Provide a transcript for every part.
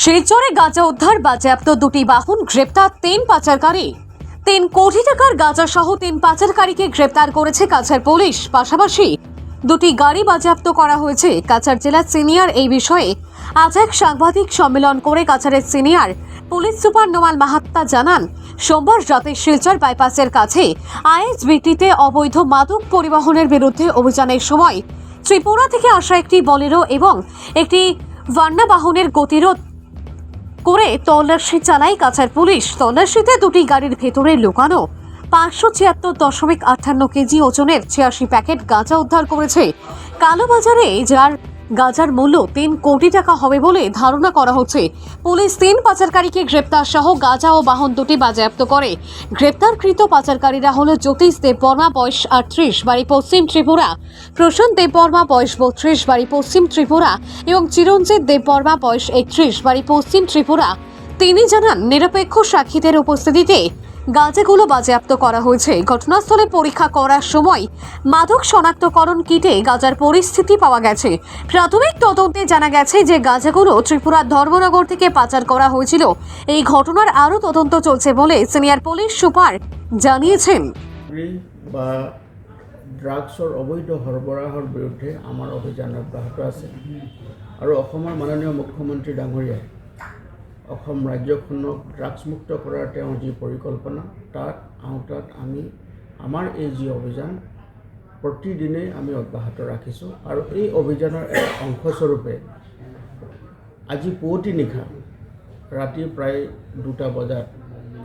শিলচরে গাঁজা উদ্ধার, বাজেয়াপ্ত দুটি বাহন, গ্রেপ্তার 3 পাচারকারী। 3 কোটি টাকার গাঁজা সহ 3 পাচারকারীকে গ্রেপ্তার করেছে কাছাড় পুলিশ। পাশাপাশি দুটি গাড়ি বাজেয়াপ্ত করা হয়েছে। কাছাড় জেলার সিনিয়র এই বিষয়ে আজ এক সাংবাদিক সম্মেলন করে কাছাড়ের senior police super Nomal Mahatta জানান, সোমবার রাতে শিলচর বাইপাসের কাছে আইএসবিটিতে অবৈধ মাদক পরিবহনের বিরুদ্ধে অভিযানের সময় ত্রিপুরা থেকে আসা একটি বলেরো এবং একটি ভার্না বাহনের গতিরোধ করে তল্লাশি চালায় কাছাড় পুলিশ। তল্লাশিতে দুটি গাড়ির ভেতরে লুকানো 576.58 কেজি ওজনের 86 প্যাকেট গাঁজা উদ্ধার করেছে। কালোবাজারে যার গাঁজার মূল্য 3 কোটি টাকা হবে বলে ধারণা করা হচ্ছে। পুলিশ 3 পাচারকারীকে গ্রেপ্তার সহ গাঁজা ও বাহন দুটি বাজেয়াপ্ত করে। গ্রেপ্তারকৃত পাচারকারীরা হল জ্যোতিষ দেববর্মা, বয়স 38, বাড়ি পশ্চিম ত্রিপুরা; প্রশান্ত দেববর্মা, বয়স 32, বাড়ি পশ্চিম ত্রিপুরা এবং চিরঞ্জিত দেববর্মা, বয়স 31, বাড়ি পশ্চিম ত্রিপুরা। তিনি জানান, নিরপেক্ষ সাক্ষীদের উপস্থিতিতে গাঁজাগুলো বাজেয়াপ্ত করা হয়েছে। ঘটনাস্থলে পরীক্ষা করার সময় মাদক শনাক্তকরণ কিটে গাঁজার পরিস্থিতি পাওয়া গেছে। প্রাথমিক তদন্তে জানা গেছে যে গাঁজাগুলো ত্রিপুরার ধর্মনগর থেকে পাচার করা হয়েছিল। এই ঘটনার আরও তদন্ত চলছে বলে সিনিয়র পুলিশ সুপার জানিয়েছেন। বা ড্ৰাগছৰ অবৈধ সৰবৰাহৰ বিৰুদ্ধে আমাৰ অভিযান অব্যাহত আছে আৰু অসমৰ মাননীয় মুখ্যমন্ত্ৰী ডাঙৰীয়াই অসম ৰাজ্যখনক ড্ৰাগছমুক্ত কৰাৰ তেওঁৰ যি পৰিকল্পনা, তাত আওতাত আমি আমাৰ এই যি অভিযান প্ৰতিদিনেই আমি অব্যাহত ৰাখিছোঁ। আৰু এই অভিযানৰ এক অংশস্বৰূপে আজি পুৱতি নিশা ৰাতি প্ৰায় 2টা বজাত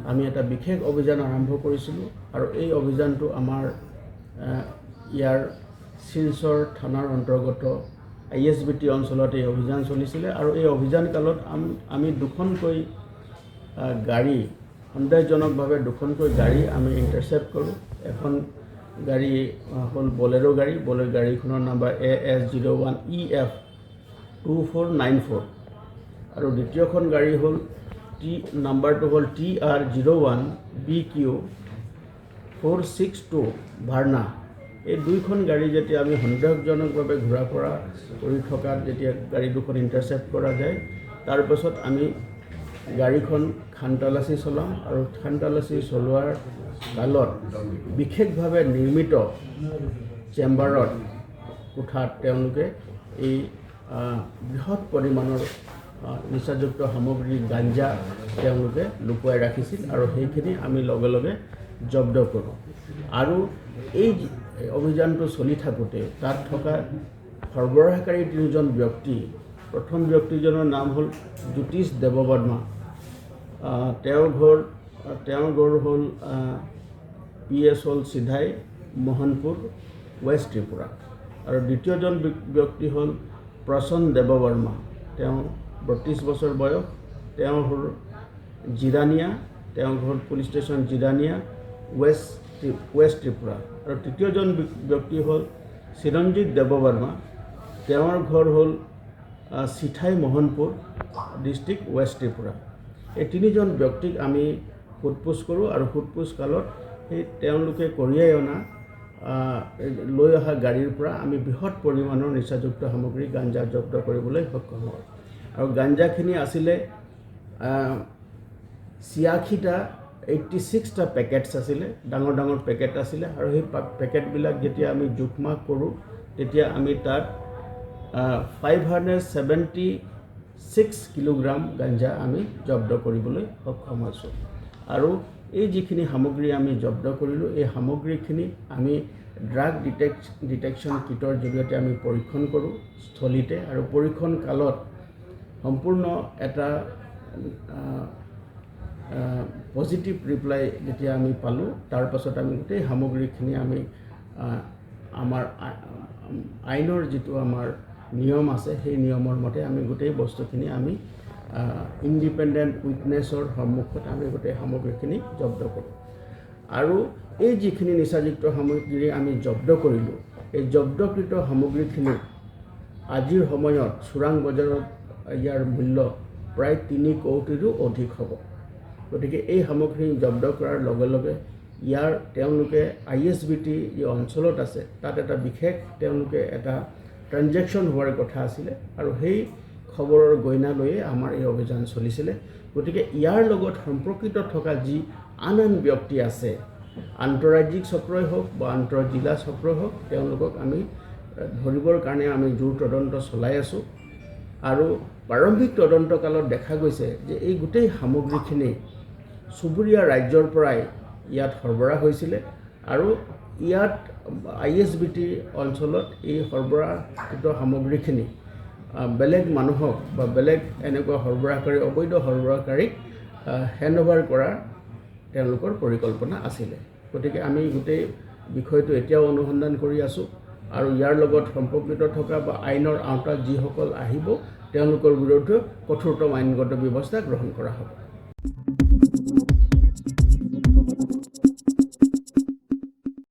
আমি এটা বিশেষ অভিযান আৰম্ভ কৰিছিলোঁ। আৰু এই অভিযানটো আমাৰ ইয়াৰ শিলচৰ থানাৰ অন্তৰ্গত আইএছবিটি অঞ্চলত এই অভিযান চলিছিলে। আৰু এই অভিযান কালত আমি দুখনকৈ গাড়ী, সন্দেহজনকভাৱে দুখনকৈ গাড়ী আমি ইণ্টাৰচেপ্ট কৰোঁ। এখন গাড়ী হ'ল বলেৰো গাড়ী, বলেৰো গাড়ীখনৰ নাম্বাৰ AS01EF2494 আৰু দ্বিতীয়খন গাড়ী হ'ল নাম্বাৰটো হ'ল TR01BQ462 ভাৰ্না। এই দুইখন গাড়ী যেতিয়া আমি সন্দেহজনকভাৱে ঘূৰা ফুৰা কৰি থকাত যেতিয়া গাড়ী দুখন ইণ্টাৰচেপ্ট কৰা যায়, তাৰপাছত আমি গাড়ীখন খানতালাচী চলাওঁ। আৰু খানতালাচী চলোৱাৰ কালত বিশেষভাৱে নিৰ্মিত চেম্বাৰত কোঠাত তেওঁলোকে এই বৃহৎ পৰিমাণৰ নিচাযুক্ত সামগ্ৰী গাঞ্জা তেওঁলোকে লুকুৱাই ৰাখিছিল আৰু সেইখিনি আমি লগে লগে জব্দ কৰোঁ। আৰু এই অভিযানটো চলি থাকোঁতে তাত থকা সৰবৰাহকাৰী 3জন ব্যক্তি, প্ৰথম ব্যক্তিজনৰ নাম হ'ল জ্যোতিষ দেৱবৰ্মা। তেওঁৰ ঘৰ হ'ল PS হ'ল চিধাই, মোহনপুৰ, ৱেষ্ট ত্ৰিপুৰা। আৰু দ্বিতীয়জন ব্যক্তি হ'ল প্ৰশান্ত দেৱবৰ্মা। তেওঁ 32 বছৰ বয়স। তেওঁ হ'ল জিৰানিয়া, তেওঁৰ ঘৰ police station Jirania, west Tripura. আৰু তৃতীয়জন ব্যক্তি হ'ল চিৰঞ্জিত দেৱবৰ্মা। তেওঁৰ ঘৰ হ'ল চিঠাই, মোহনপুৰ ডিষ্ট্ৰিক্ট, ৱেষ্ট ত্ৰিপুৰা। এই 3জন ব্যক্তিক আমি সোধপোছ কৰোঁ আৰু সোধপোছ কালত সেই তেওঁলোকে কঢ়িয়াই অনা লৈ অহা গাড়ীৰ পৰা আমি বৃহৎ পৰিমাণৰ নিচাযুক্ত সামগ্ৰী গাঞ্জা জব্দ কৰিবলৈ সক্ষম হওঁ। আৰু গাঞ্জাখিনি আছিলে 86টা পেকেটছ আছিলে, ডাঙৰ ডাঙৰ পেকেট আছিলে। আৰু সেই পেকেটবিলাক যেতিয়া আমি জোখমাখ কৰোঁ তেতিয়া আমি তাত 576 কিলোগ্ৰাম গাঞ্জা আমি জব্দ কৰিবলৈ সক্ষম হৈছোঁ। আৰু এই যিখিনি সামগ্ৰী আমি জব্দ কৰিলোঁ, এই সামগ্ৰীখিনি আমি ড্ৰাগ ডিটেকশ্যন কিটৰ জৰিয়তে আমি পৰীক্ষণ কৰোঁ স্থলীতে। আৰু পৰীক্ষণ কালত সম্পূৰ্ণ এটা পজিটিভ ৰিপ্লাই যেতিয়া আমি পালোঁ, তাৰ পাছত আমি গোটেই সামগ্ৰীখিনি আমি আমাৰ আইনৰ যিটো আমাৰ নিয়ম আছে সেই নিয়মৰ মতে আমি গোটেই বস্তুখিনি আমি ইণ্ডিপেণ্ডেণ্ট উইটনেছৰ সন্মুখত আমি গোটেই সামগ্ৰীখিনি জব্দ কৰোঁ। আৰু এই যিখিনি নিচাযুক্ত সামগ্ৰী আমি জব্দ কৰিলোঁ, এই জব্দকৃত সামগ্ৰীখিনি আজিৰ সময়ত চোৰাং বজাৰত ইয়াৰ মূল্য প্ৰায় 3 কোটিৰো অধিক হ'ব। গতিকে এই সামগ্ৰী জব্দ কৰাৰ লগে লগে ইয়াৰ তেওঁলোকে আইএছবিটি যি অঞ্চলত আছে তাত এটা বিশেষ তেওঁলোকে এটা ট্ৰানজেকশ্যন হোৱাৰ কথা আছিলে। আৰু সেই খবৰৰ গইনা লৈয়ে আমাৰ এই অভিযান চলিছিলে। গতিকে ইয়াৰ লগত সম্পৰ্কিত থকা যি আন ব্যক্তি আছে, আন্তঃৰাজ্যিক চক্ৰই হওক বা আন্তঃজিলা চক্ৰই হওক, তেওঁলোকক আমি ধৰিবৰ কাৰণে আমি জোৰ তদন্ত চলাই আছোঁ। আৰু প্ৰাৰম্ভিক তদন্তকালত দেখা গৈছে যে এই গোটেই সামগ্ৰীখিনি চুবুৰীয়া ৰাজ্যৰ পৰাই ইয়াত সৰবৰাহ হৈছিলে আৰু ইয়াত ISBT অঞ্চলত এই সৰবৰাহিত সামগ্ৰীখিনি বেলেগ মানুহক বা বেলেগ এনেকুৱা সৰবৰাহকাৰী, অবৈধ সৰবৰাহকাৰীক হেণ্ডঅভাৰ কৰাৰ তেওঁলোকৰ পৰিকল্পনা আছিলে। গতিকে আমি গোটেই বিষয়টো এতিয়াও অনুসন্ধান কৰি আছোঁ আৰু ইয়াৰ লগত সম্পৰ্কিত থকা বা আইনৰ আওতাত যিসকল আহিব তেওঁলোকৰ বিৰুদ্ধে কঠোৰতম আইনগত ব্যৱস্থা গ্ৰহণ কৰা হ'ব।